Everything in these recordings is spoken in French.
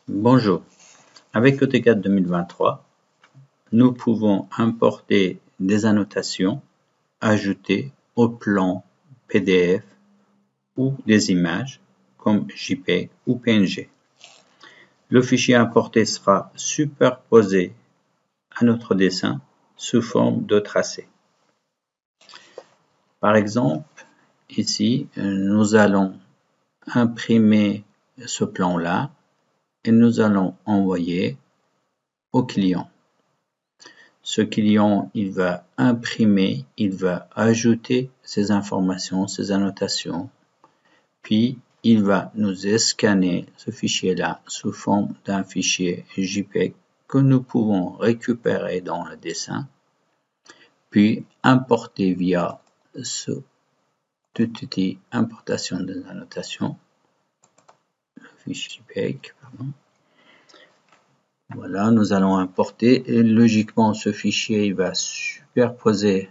Bonjour, avec AutoCAD 2023, nous pouvons importer des annotations ajoutées au plan PDF ou des images comme JPEG ou PNG. Le fichier importé sera superposé à notre dessin sous forme de tracé. Par exemple, ici, nous allons imprimer ce plan-là et nous allons envoyer au client. Ce client, il va imprimer, il va ajouter ces informations, ces annotations, puis il va nous scanner ce fichier-là sous forme d'un fichier JPEG que nous pouvons récupérer dans le dessin, puis importer via ce outil importation des annotations, le fichier JPEG, pardon. Voilà, nous allons importer et logiquement ce fichier il va superposer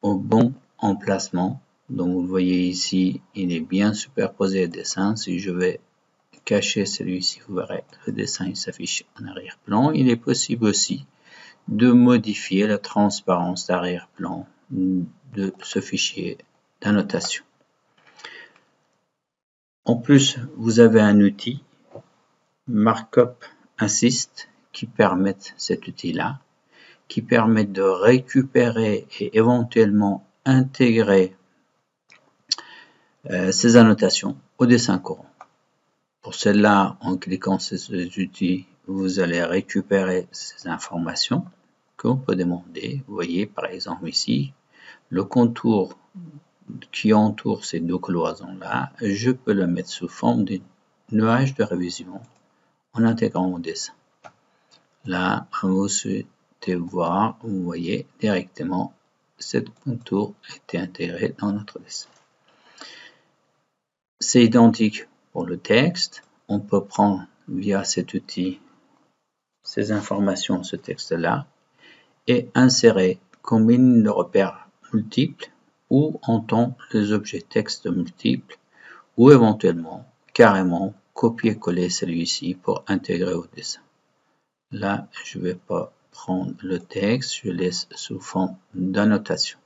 au bon emplacement. Donc vous voyez ici, il est bien superposé au dessin. Si je vais cacher celui-ci, vous verrez le dessin il s'affiche en arrière-plan. Il est possible aussi de modifier la transparence d'arrière-plan de ce fichier d'annotation. En plus, vous avez un outil Markup Assist qui permettent cet outil-là, qui permet de récupérer et éventuellement intégrer ces annotations au dessin courant. Pour cela, en cliquant sur cet outil, vous allez récupérer ces informations qu'on peut demander. Vous voyez par exemple ici, le contour qui entoure ces deux cloisons-là, je peux le mettre sous forme de nuage de révision en intégrant au dessin. Là, vous souhaitez voir, vous voyez directement cette contour a été intégré dans notre dessin. C'est identique pour le texte. On peut prendre via cet outil ces informations, ce texte-là, et insérer comme ligne de repère multiple ou en temps les objets texte multiples ou éventuellement carrément copier-coller celui-ci pour intégrer au dessin. Là, je ne vais pas prendre le texte, je laisse sous forme d'annotation.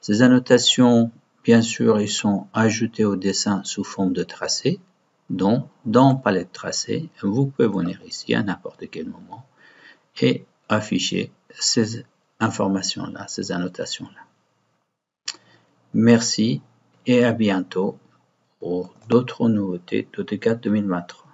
Ces annotations, bien sûr, ils sont ajoutées au dessin sous forme de tracé. Donc, dans palette tracé, vous pouvez venir ici à n'importe quel moment et afficher ces informations-là, ces annotations-là. Merci et à bientôt pour d'autres nouveautés d'AutoCAD 2023.